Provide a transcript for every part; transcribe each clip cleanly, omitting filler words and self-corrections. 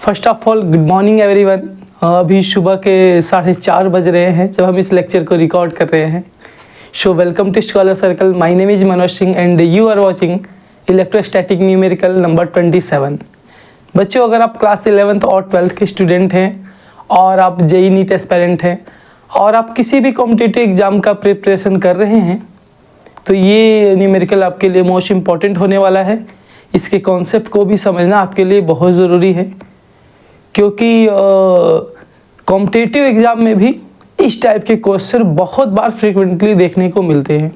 First of all good morning everyone. अभी सुबह के 4:30 बज रहे हैं जब हम इस लेक्चर को रिकॉर्ड कर रहे हैं। So welcome to Scholar Circle. My name is Manoj Singh and you are watching electrostatic numerical number 27। बच्चों, अगर आप क्लास 11th और 12th के स्टूडेंट हैं और आप जेईई नीट एस्पिरेंट हैं और आप किसी भी कॉम्पिटिटिव एग्ज़ाम का प्रिपरेशन कर रहे हैं तो ये न्यूमेरिकल आपके लिए मोस्ट इम्पॉर्टेंट होने वाला है। इसके कॉन्सेप्ट को भी समझना आपके लिए बहुत ज़रूरी है, क्योंकि कॉम्पिटिटिव एग्ज़ाम में भी इस टाइप के क्वेश्चन बहुत बार फ्रिक्वेंटली देखने को मिलते हैं।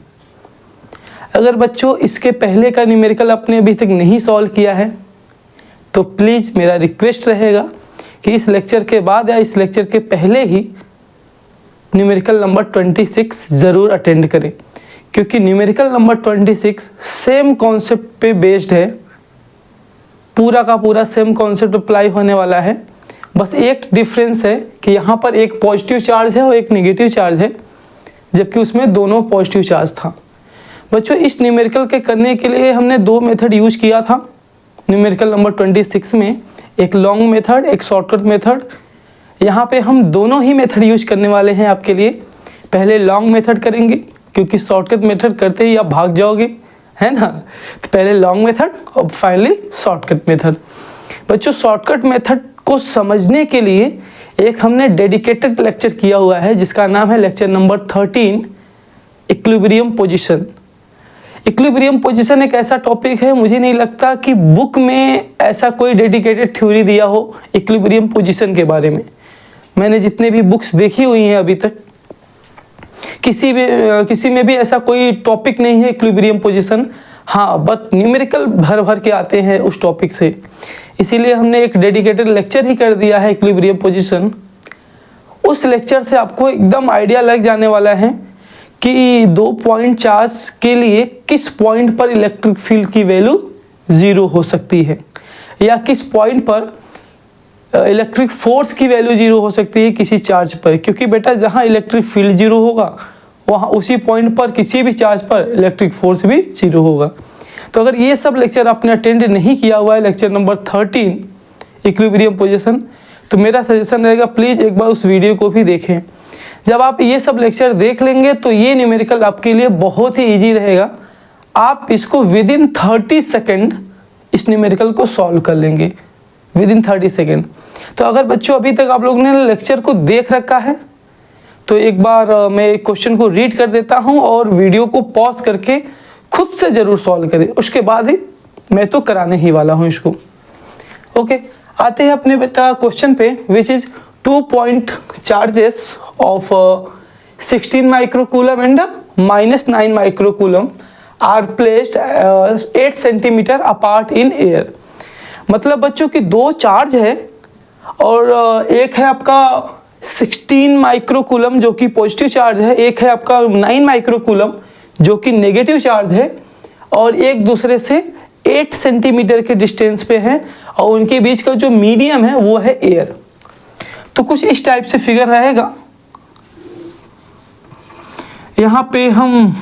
अगर बच्चों इसके पहले का न्यूमेरिकल आपने अभी तक नहीं सॉल्व किया है तो प्लीज़ मेरा रिक्वेस्ट रहेगा कि इस लेक्चर के बाद या इस लेक्चर के पहले ही न्यूमेरिकल नंबर 26 ज़रूर अटेंड करें, क्योंकि न्यूमेरिकल नंबर 26 सेम कॉन्सेप्ट पे बेस्ड है। पूरा का पूरा सेम कॉन्सेप्ट अप्लाई होने वाला है। बस एक डिफरेंस है कि यहाँ पर एक पॉजिटिव चार्ज है और एक नेगेटिव चार्ज है, जबकि उसमें दोनों पॉजिटिव चार्ज था। बच्चों, इस न्यूमेरिकल के करने के लिए हमने दो मेथड यूज किया था न्यूमेरिकल नंबर 26 में, एक लॉन्ग मेथड, एक शॉर्टकट मेथड। यहाँ पे हम दोनों ही मेथड यूज करने वाले हैं आपके लिए। पहले लॉन्ग मेथड करेंगे क्योंकि शॉर्टकट मेथड करते ही आप भाग जाओगे, है ना। तो पहले लॉन्ग मेथड और फाइनली शॉर्टकट मेथड। बच्चों, शॉर्टकट मेथड को समझने के लिए एक हमने डेडिकेटेड लेक्चर किया हुआ है जिसका नाम है lecture number 13 equilibrium position. Equilibrium position एक ऐसा टॉपिक है, मुझे नहीं लगता कि बुक में ऐसा कोई डेडिकेटेड थ्योरी दिया हो इक्विलिब्रियम पोजीशन के बारे में। मैंने जितने भी बुक्स देखी हुई हैं अभी तक किसी में भी ऐसा कोई टॉपिक नहीं है इक्विलिब्रियम पोजीशन। हाँ, बट न्यूमेरिकल भर भर के आते हैं उस टॉपिक से, इसीलिए हमने एक डेडिकेटेड लेक्चर ही कर दिया है इक्विलिब्रियम पोजीशन। उस लेक्चर से आपको एकदम आइडिया लग जाने वाला है कि 2 पॉइंट चार्ज के लिए किस पॉइंट पर इलेक्ट्रिक फील्ड की वैल्यू 0 हो सकती है, या किस पॉइंट पर इलेक्ट्रिक फोर्स की वैल्यू 0 हो सकती है किसी चार्ज पर। क्योंकि बेटा, जहाँ इलेक्ट्रिक फील्ड 0 होगा वहाँ उसी पॉइंट पर किसी भी चार्ज पर इलेक्ट्रिक फोर्स भी 0 होगा। तो अगर ये सब लेक्चर आपने अटेंड नहीं किया हुआ है, लेक्चर नंबर 13 इक्विलिब्रियम पोजीशन, तो मेरा सजेशन रहेगा प्लीज़ एक बार उस वीडियो को भी देखें। जब आप ये सब लेक्चर देख लेंगे तो ये न्यूमेरिकल आपके लिए बहुत ही ईजी रहेगा। आप इसको विदिन 30 सेकेंड इस न्यूमेरिकल को सॉल्व कर लेंगे, विदिन 30 सेकेंड। तो अगर बच्चों अभी तक आप लोगों ने लेक्चर को देख रखा है तो एक बार मैं क्वेश्चन को रीड कर देता हूं और वीडियो को पॉज करके खुद से ज़रूर सॉल्व करें, उसके बाद ही मैं तो कराने ही वाला हूं इसको। ओके, आते हैं अपने बेटा क्वेश्चन पे, which is 2 point charges of 16 microcoulomb and -9 microcoulomb are placed 8 centimetre apart in air. मतलब बच्चों की दो चार्ज है और एक है आपका 16 माइक्रोकूलम जो कि पॉजिटिव चार्ज है, एक है आपका 9 माइक्रोकूलम जो कि नेगेटिव चार्ज है, और एक दूसरे से 8 सेंटीमीटर के डिस्टेंस पे है और उनके बीच का जो मीडियम है वो है एयर। तो कुछ इस टाइप से फिगर रहेगा। यहाँ पे हम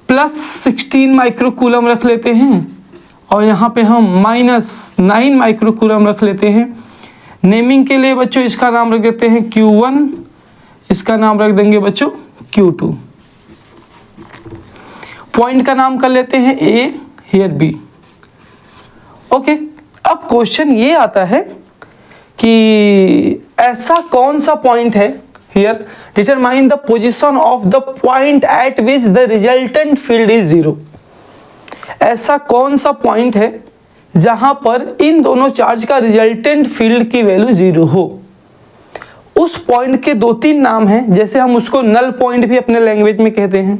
+16 माइक्रोकूलम रख लेते हैं और यहाँ पे हम -9 माइक्रोकूलम रख लेते हैं। नेमिंग के लिए बच्चों इसका नाम रख देते हैं Q1, इसका नाम रख देंगे बच्चों Q2। पॉइंट का नाम कर लेते हैं A, हियर B। ओके, अब क्वेश्चन ये आता है कि ऐसा कौन सा पॉइंट है, here determine the position of the point eight which the resultant field is 0। ऐसा कौन सा पॉइंट है जहां पर इन दोनों चार्ज का रिजल्टेंट फील्ड की वैल्यू 0 हो। उस पॉइंट के 2-3 नाम हैं, जैसे हम उसको नल पॉइंट भी अपने लैंग्वेज में कहते हैं।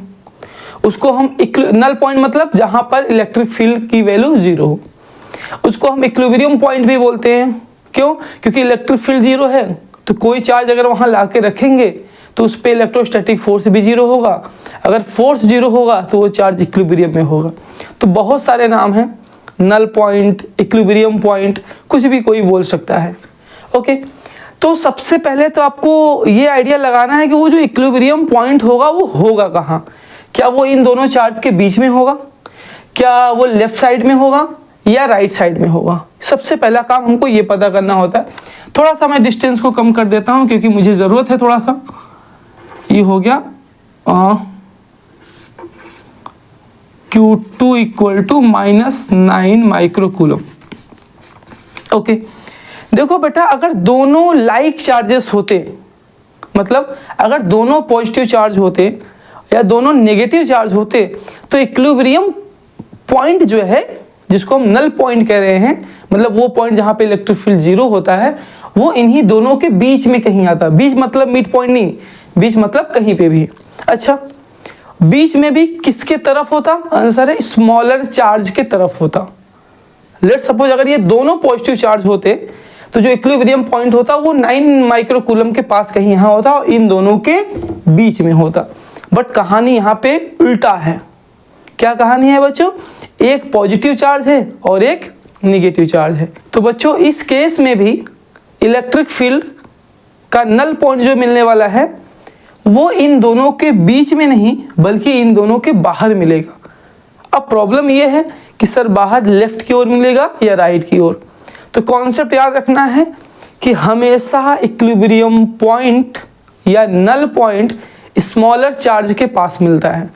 उसको हम नल पॉइंट मतलब जहां पर इलेक्ट्रिक फील्ड की वैल्यू 0 हो, उसको हम इक्विलिब्रियम पॉइंट भी बोलते हैं। क्यों? क्योंकि इलेक्ट्रिक फील्ड 0 है तो कोई चार्ज अगर वहां ला के रखेंगे तो उस पर इलेक्ट्रोस्टैटिक फोर्स भी 0 होगा। अगर फोर्स 0 होगा तो वो चार्ज इक्विलिब्रियम में होगा। तो बहुत सारे नाम हैं, नल पॉइंट, इक्विलिब्रियम पॉइंट, कुछ भी कोई बोल सकता है। ओके, तो सबसे पहले तो आपको ये आइडिया लगाना है कि वो जो इक्विलिब्रियम पॉइंट होगा वो होगा कहाँ। क्या वो इन दोनों चार्ज के बीच में होगा, क्या वो लेफ्ट साइड में होगा, या राइट साइड में होगा। सबसे पहला काम हमको ये पता करना होता है। थोड़ा सा मैं डिस्टेंस को कम कर देता हूँ क्योंकि मुझे ज़रूरत है थोड़ा सा। ये हो गया Q2 equal to -9 microcoulomb. Okay, देखो बेटा, अगर दोनों लाइक चार्जेस होते, मतलब अगर दोनों पॉजिटिव चार्ज होते या दोनों नेगेटिव चार्ज होते, तो इक्विलिब्रियम पॉइंट जो है, जिसको हम नल पॉइंट कह रहे हैं, मतलब वो पॉइंट जहाँ पे इलेक्ट्रिक फील्ड जीरो होता है, वो इन्हीं दोनों के बीच में कहीं आता। बीच मतलब मिड पॉइंट नहीं, बीच मतलब कहीं पे भी। अच्छा, बीच में भी किसके तरफ होता? आंसर है स्मॉलर चार्ज के तरफ होता। लेट सपोज अगर ये दोनों पॉजिटिव चार्ज होते तो जो इक्विलिब्रियम पॉइंट होता वो 9 माइक्रोकूलम के पास कहीं यहाँ होता और इन दोनों के बीच में होता। बट कहानी यहाँ पे उल्टा है। क्या कहानी है बच्चों? एक पॉजिटिव चार्ज है और एक निगेटिव चार्ज है। तो बच्चों इस केस में भी इलेक्ट्रिक फील्ड का नल पॉइंट जो मिलने वाला है वो इन दोनों के बीच में नहीं बल्कि इन दोनों के बाहर मिलेगा। अब प्रॉब्लम ये है कि सर बाहर लेफ्ट की ओर मिलेगा या राइट की ओर। तो कॉन्सेप्ट याद रखना है कि हमेशा इक्विलिब्रियम पॉइंट या नल पॉइंट स्मॉलर चार्ज के पास मिलता है।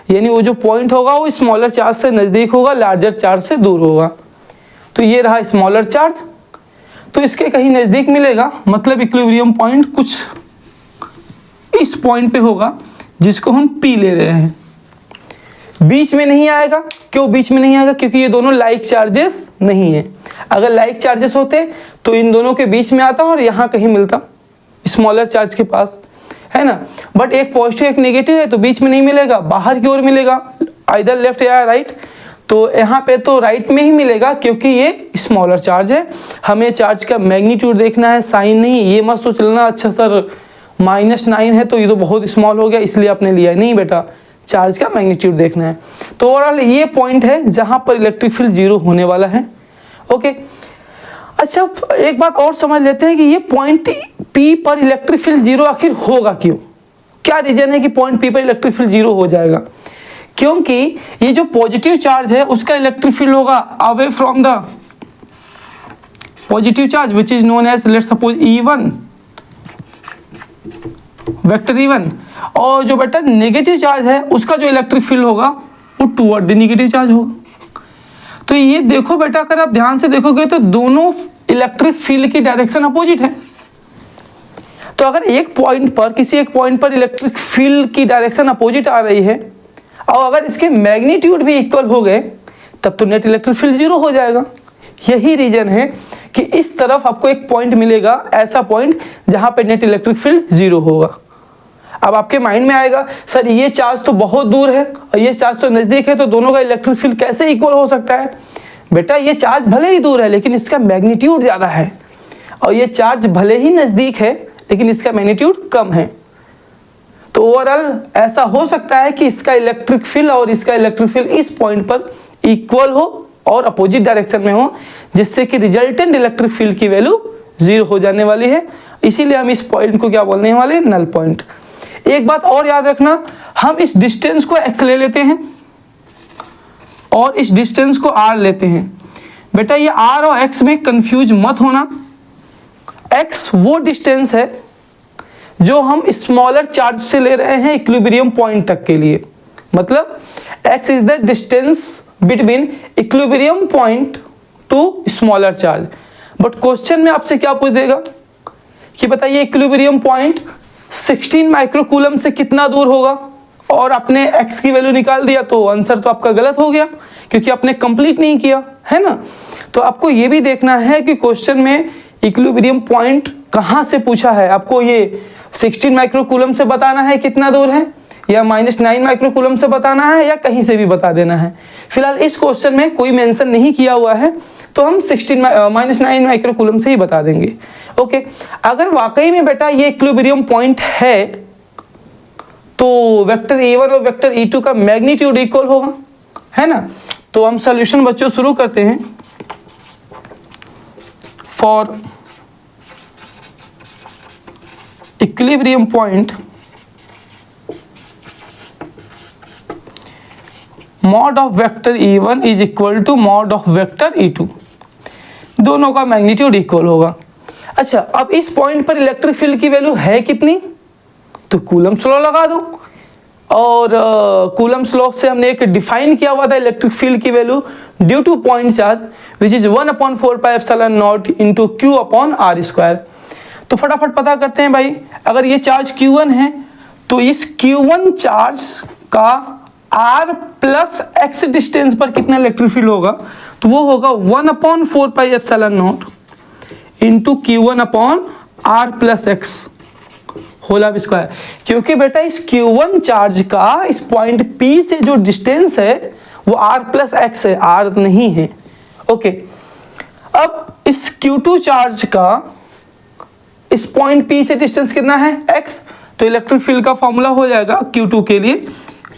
यानी वो जो पॉइंट होगा वो स्मॉलर चार्ज से नज़दीक होगा, लार्जर चार्ज से दूर होगा। तो ये रहा स्मॉलर चार्ज, तो इसके कहीं नज़दीक मिलेगा, मतलब इक्विलिब्रियम पॉइंट कुछ इस पॉइंट पे होगा जिसको हम P ले रहे हैं। बीच में नहीं आएगा। क्यों बीच में नहीं आएगा? क्योंकि ये दोनों लाइक चार्जेस नहीं है। अगर लाइक चार्जेस होते तो इन दोनों के बीच में आता और यहाँ कहीं मिलता स्मॉलर चार्ज के पास, है ना। बट एक पॉजिटिव एक नेगेटिव है तो बीच में नहीं मिलेगा, बाहर की ओर मिलेगा, आइदर लेफ्ट या राइट। तो यहाँ पे तो राइट में ही मिलेगा क्योंकि ये स्मॉलर चार्ज है। हमें चार्ज का मैग्नीट्यूड देखना है, साइन नहीं। ये मत सोच लेना अच्छा सर -9 है तो ये तो बहुत स्मॉल हो गया इसलिए आपने लिया। नहीं बेटा, चार्ज का मैग्नीट्यूड देखना है। तो ओवरऑल ये पॉइंट है जहाँ पर इलेक्ट्रिक फील्ड जीरो होने वाला है। ओके, अच्छा एक बात और समझ लेते हैं कि ये पॉइंट P पर इलेक्ट्रिक फील्ड जीरो आखिर होगा क्यों? क्या रीजन है कि पॉइंट P पर इलेक्ट्रिक फील्ड जीरो हो जाएगा? क्योंकि ये जो पॉजिटिव चार्ज है उसका इलेक्ट्रिक फील्ड होगा away from the positive charge which is known as let's suppose E1 vector E1, और जो बेटा नेगेटिव चार्ज है उसका जो इलेक्ट्रिक फील्ड होगा वो टुवर्ड द नेगेटिव चार्ज होगा। तो ये देखो बेटा, अगर आप ध्यान से देखोगे तो दोनों इलेक्ट्रिक फील्ड की डायरेक्शन अपोजिट है। तो अगर एक पॉइंट पर, किसी एक पॉइंट पर इलेक्ट्रिक फील्ड की डायरेक्शन अपोजिट आ रही है और अगर इसके मैग्नीट्यूड भी इक्वल हो गए तब तो नेट इलेक्ट्रिक फील्ड जीरो हो जाएगा। यही रीजन है कि इस तरफ आपको एक पॉइंट मिलेगा, ऐसा पॉइंट जहां पे नेट इलेक्ट्रिक फील्ड जीरो होगा। अब आपके माइंड में आएगा सर ये चार्ज तो बहुत दूर है और ये चार्ज तो नज़दीक है, तो दोनों का इलेक्ट्रिक फील्ड कैसे इक्वल हो सकता है? बेटा ये चार्ज भले ही दूर है लेकिन इसका मैग्नीट्यूड ज़्यादा है, और ये चार्ज भले ही नज़दीक है लेकिन इसका मैग्नीट्यूड कम है। तो ओवरऑल ऐसा हो सकता है कि इसका इलेक्ट्रिक फील्ड और इसका इलेक्ट्रिक फील्ड इस पॉइंट पर इक्वल हो और अपोजिट डायरेक्शन में हो, जिससे कि रिजल्टेंट इलेक्ट्रिक फील्ड की वैल्यू जीरो हो जाने वाली है। इसीलिए हम इस पॉइंट को क्या बोलने वाले हैं? Null point. एक बात और याद रखना, हम इस डिस्टेंस को x ले लेते हैं और इस डिस्टेंस को r लेते हैं। बेटा ये r और x में कंफ्यूज मत होना। x वो डिस्टेंस है जो हम स्मॉलर चार्ज से ले रहे हैं इक्विलिब्रियम पॉइंट तक के लिए, मतलब x is the distance between equilibrium point two smaller charge. But question में आपसे क्या पूछ देगा कि बताइए इक्विलिब्रियम पॉइंट 16 माइक्रोकूलम से कितना दूर होगा, और आपने x की वैल्यू निकाल दिया तो आंसर तो आपका गलत हो गया क्योंकि आपने कंप्लीट नहीं किया, है ना। तो आपको ये भी देखना है कि क्वेश्चन में इक्विलिब्रियम पॉइंट कहाँ से पूछा है। आपको ये 16 माइक्रोकूलम से बताना है कितना दूर है, या -9 माइक्रोकूलम से बताना है, या कहीं से भी बता देना है। फिलहाल इस क्वेश्चन में कोई मेंशन नहीं किया हुआ है तो हम -9 माइक्रोकूलम से ही बता देंगे। ओके, अगर वाकई में बेटा ये इक्विलिब्रियम पॉइंट है तो वेक्टर E1 और वेक्टर E2 का मैग्नीट्यूड इक्वल होगा, है ना। तो हम सॉल्यूशन बच्चों शुरू करते हैं। For equilibrium point mod of vector E1 is equal to mod of vector E2, दोनों का मैग्नीट्यूड इक्वल होगा। अच्छा, अब इस पॉइंट पर इलेक्ट्रिक फील्ड की वैल्यू है कितनी, तो कूलम्ब्स लॉ लगा दो, और कूलम्ब्स लॉ से हमने एक डिफाइन किया हुआ था इलेक्ट्रिक फील्ड की value due to point charge which is 1/4πε0 into Q upon R square. तो फटाफट पता करते हैं भाई, अगर ये चार्ज Q1 है तो इस Q1 चार्ज का R प्लस एक्स डिस्टेंस पर कितना इलेक्ट्रिक फील्ड होगा, तो वो होगा 1/4πε0 into Q1 upon R plus x whole square. क्योंकि बेटा इस Q1 चार्ज का इस पॉइंट P से जो डिस्टेंस है वो R प्लस एक्स है, R नहीं है। ओके, अब इस Q2 चार्ज का इस पॉइंट P से डिस्टेंस कितना है, x, तो इलेक्ट्रिक फील्ड का फॉर्मूला हो जाएगा Q2 के लिए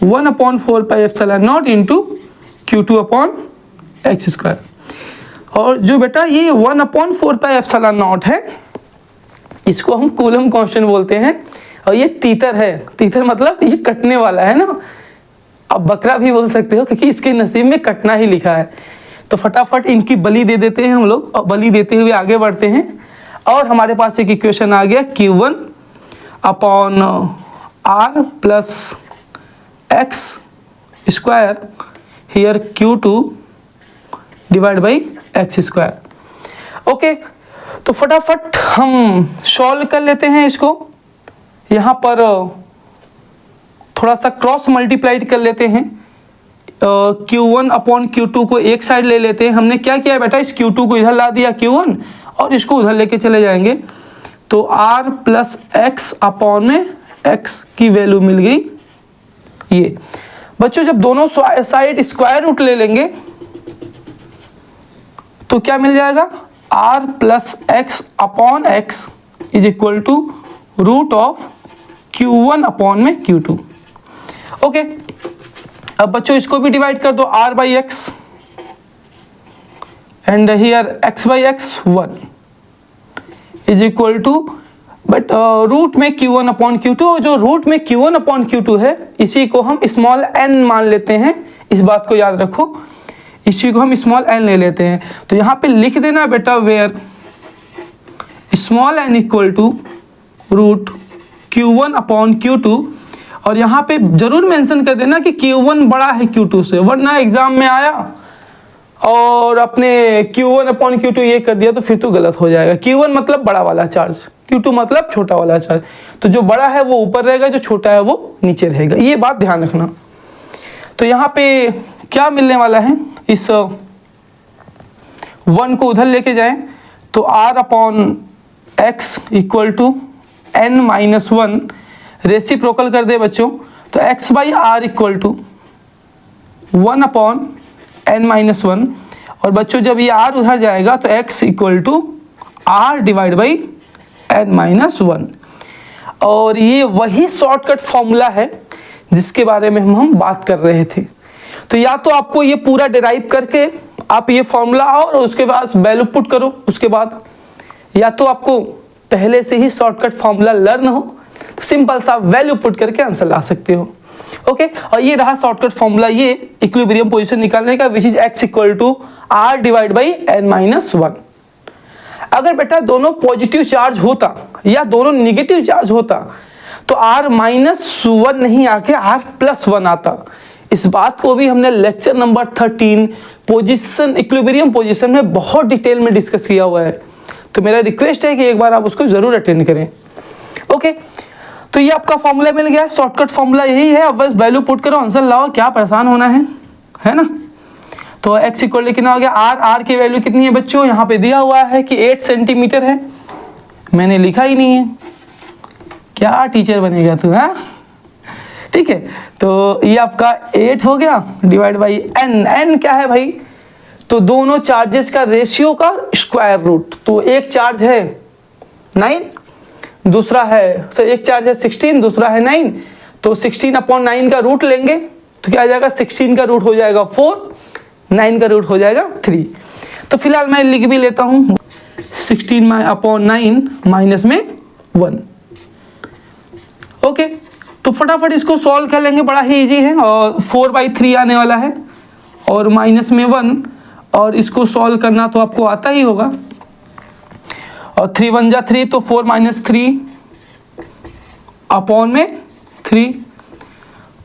1/4πε0 into Q2 upon x square. और जो बेटा ये 1/4πε0 है, इसको हम कूलम कांस्टेंट बोलते हैं, और ये तीतर है। तीतर मतलब ये कटने वाला है ना, अब बकरा भी बोल सकते हो क्योंकि इसके नसीब में कटना ही लिखा है। तो फटाफट इनकी बलि दे देते हैं हम लोग, और बलि देते हुए आगे बढ़ते हैं। और हमारे पास एक इक्वेशन आ गया Q1 upon R plus x square here Q2 divide by x square. Okay, तो फटाफट हम सॉल्व कर लेते हैं इसको। यहाँ पर थोड़ा सा क्रॉस मल्टीप्लाइड कर लेते हैं, Q1 अपॉन Q2 को एक साइड ले लेते हैं। हमने क्या किया बेटा, इस Q2 को इधर ला दिया Q1, और इसको उधर लेके चले जाएंगे, तो R प्लस एक्स अपॉन में एक्स की वैल्यू मिल गई ये। बच्चों जब दोनों साइड स्क्वायर रूट ले लेंगे तो क्या मिल जाएगा, R plus x upon x is equal to root of Q1 upon में Q2। ओके, अब बच्चों इसको भी डिवाइड कर दो, R by x and here x by x 1 is equal to, but root में Q1 अपॉन Q2, और जो रूट में Q1 अपॉन Q2 है इसी को हम स्मॉल n मान लेते हैं। इस बात को याद रखो, इसी को हम स्मॉल n ले लेते हैं। तो यहाँ पे लिख देना बेटा where small n equal to root Q1 upon Q2, और यहाँ पे जरूर मेंशन कर देना कि Q1 बड़ा है Q2 से, वरना एग्जाम में आया और अपने Q1 अपॉन Q2 ये कर दिया तो फिर तो गलत हो जाएगा। Q1 मतलब बड़ा वाला चार्ज, Q2 मतलब छोटा वाला चार्ज। तो जो बड़ा है वो ऊपर रहेगा, जो छोटा है वो नीचे रहेगा, ये बात ध्यान रखना। तो यहाँ पे क्या मिलने वाला है, इस 1 को उधर लेके जाएं तो R upon x equal to n minus 1 reciprocal कर दे बच्चों, तो x by R equal to 1 upon n minus 1, और बच्चों जब ये r उधर जाएगा तो x equal to r divide by n minus 1। और ये वही शॉर्टकट फॉर्मूला है जिसके बारे में हम बात कर रहे थे। तो या तो आपको ये पूरा डिराइव करके आप ये फॉर्मूला और उसके बाद वैल्यू पुट करो उसके बाद, या तो आपको पहले से ही शॉर्टकट फॉर्मूला लर्न हो तो सिंपल सा वैल्यू पुट करके आंसर ला सकते हो। ओके, और ये रहा शॉर्टकट फॉर्मूला, ये इक्विलिब्रियम पोजीशन निकालने का, which is x equal to r divide by n minus 1। अगर बेटा दोनों पॉजिटिव चार्ज होता या दोनों निगेटिव चार्ज होता तो r माइनस 1 नहीं आके r प्लस 1 आता। इस बात को भी हमने lecture number 13 position equilibrium position में बहुत डिटेल में डिस्कस किया हुआ है। तो मेरा रिक्वेस्ट है कि एक बार आप उसको जरूर अटेंड करें। ओके, तो ये आपका फॉर्मूला मिल गया, शॉर्टकट फॉर्मूला यही है। अब बस वैल्यू पुट करो, आंसर लाओ, क्या परेशान होना है ना। तो x इक्वल टू कितना हो गया, r की वैल्यू कितनी है बच्चों, यहाँ पे दिया हुआ है कि 8 सेंटीमीटर है, मैंने लिखा ही नहीं है। क्या टीचर बनेगा तू, हाँ ठीक है। तो ये आपका 8 हो गया डिवाइड बाई n क्या है भाई, तो दोनों चार्जेस का रेशियो का स्क्वायर रूट। तो एक चार्ज है 9, दूसरा है एक चार्ज है 16, दूसरा है 9, तो 16 अपॉन 9 का रूट लेंगे तो क्या आ जाएगा, 16 का रूट हो जाएगा 4, 9 का रूट हो जाएगा 3। तो फिलहाल मैं लिख भी लेता हूँ 16 अपॉन 9 माइनस में 1। ओके, तो फटाफट इसको सॉल्व कर लेंगे, बड़ा ही इजी है। और 4/3 आने वाला है और माइनस में 1, और इसको सॉल्व करना तो आपको आता ही होगा। और 3 1 जा 3, तो 4 - 3 अपॉन में 3,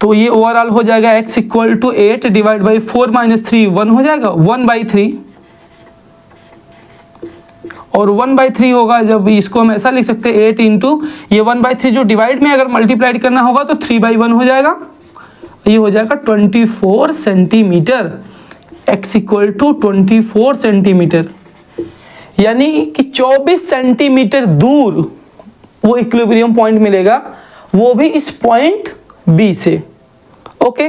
तो ये ओवरऑल हो जाएगा x = 8 डिवाइड बाई 4 - 3 1 हो जाएगा 1/3, और 1/3 होगा जब इसको हम ऐसा लिख सकते हैं 8 इंटू ये 1/3 जो डिवाइड में अगर मल्टीप्लाइड करना होगा तो 3/1 हो जाएगा, ये हो जाएगा 24 सेंटीमीटर। x = 24 सेंटीमीटर, यानी कि 24 सेंटीमीटर दूर वो इक्विलिब्रियम पॉइंट मिलेगा, वो भी इस पॉइंट बी से। ओके,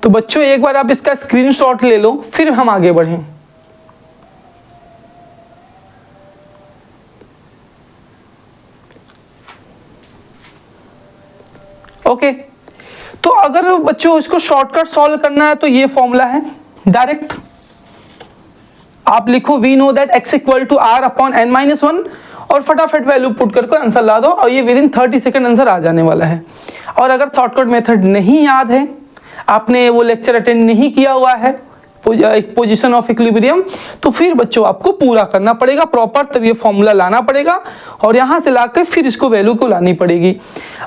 तो बच्चों एक बार आप इसका स्क्रीनशॉट ले लो, फिर हम आगे बढ़ें। ओके, तो अगर बच्चों इसको शॉर्टकट सॉल्व करना है तो ये फॉर्मूला है, डायरेक्ट आप लिखो we know that x = r/n-1 और फटाफट वैल्यू पुट करके आंसर ला दो, और ये विदिन 30 सेकंड आंसर आ जाने वाला है। और अगर शॉर्टकट मेथड नहीं याद है, आपने वो लेक्चर अटेंड नहीं किया हुआ है पोजीशन ऑफ इक्विलिब्रियम, तो फिर बच्चों आपको पूरा करना पड़ेगा प्रॉपर, तब ये फॉर्मूला लाना पड़ेगा और यहाँ से लाकर फिर इसको वैल्यू को लानी पड़ेगी।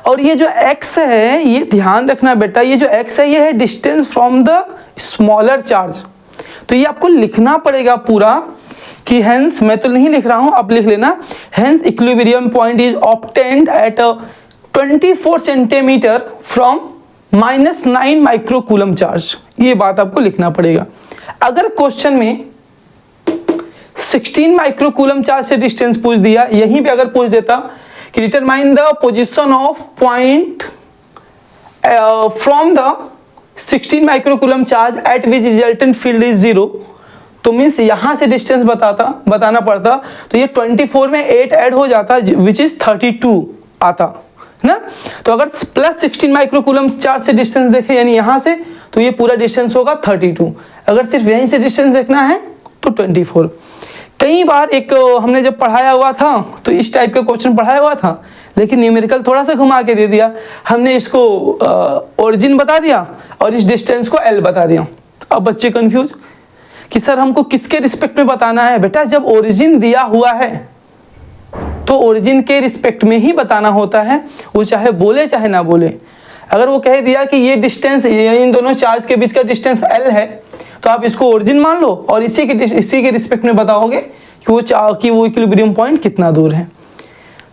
और ये जो x है, ये ध्यान रखना बेटा, ये जो x है ये है distance from the smaller charge, तो ये आपको लिखना पड़ेगा पूरा कि हेंस, मैं तो नहीं लिख रहा हूँ, आप लिख लेना, hence equilibrium point is obtained at 24 centimetre from -9 microcoulomb charge, ये बात आपको लिखना पड़ेगा। अगर क्वेश्चन में 16 माइक्रोकूलम चार्ज से डिस्टेंस पूछ दिया, यहीं पे अगर पूछ देता कि determine the position of point from the 16 microcoulomb charge at which resultant field is 0, तो मीन्स यहाँ से डिस्टेंस बताना पड़ता, तो ये 24 में 8 ऐड हो जाता विच इज 32 आता ना। तो अगर +16 माइक्रोकूलम चार्ज से डिस्टेंस देखें यानी यहाँ से, तो ये पूरा डिस्टेंस होगा 32। अगर सिर्फ यहीं से डिस्टेंस देखना है तो 24। कई बार एक हमने जब पढ़ाया हुआ था तो इस टाइप का क्वेश्चन पढ़ाया हुआ था, लेकिन न्यूमेरिकल थोड़ा सा घुमा के दे दिया, हमने इसको ओरिजिन बता दिया और इस डिस्टेंस को L बता दिया। अब बच्चे कंफ्यूज कि सर हमको किसके रिस्पेक्ट में बताना है। बेटा जब ओरिजिन दिया हुआ है तो ओरिजिन के रिस्पेक्ट में ही बताना होता है, वो चाहे बोले चाहे ना बोले। अगर वो कह दिया कि ये डिस्टेंस, इन दोनों चार्ज के बीच का डिस्टेंस L है, तो आप इसको ओरिजिन मान लो और इसी के रिस्पेक्ट में बताओगे कि वो इक्विलिब्रियम पॉइंट कितना दूर है।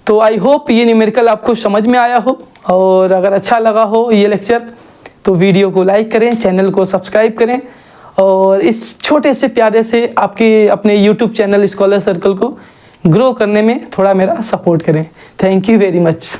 तो आई होप ये न्यूमेरिकल आपको समझ में आया हो, और अगर अच्छा लगा हो ये लेक्चर तो वीडियो को लाइक करें, चैनल को सब्सक्राइब करें, और इस छोटे से प्यारे से आपके अपने यूट्यूब चैनल स्कॉलर सर्कल को ग्रो करने में थोड़ा मेरा सपोर्ट करें। Thank you very much.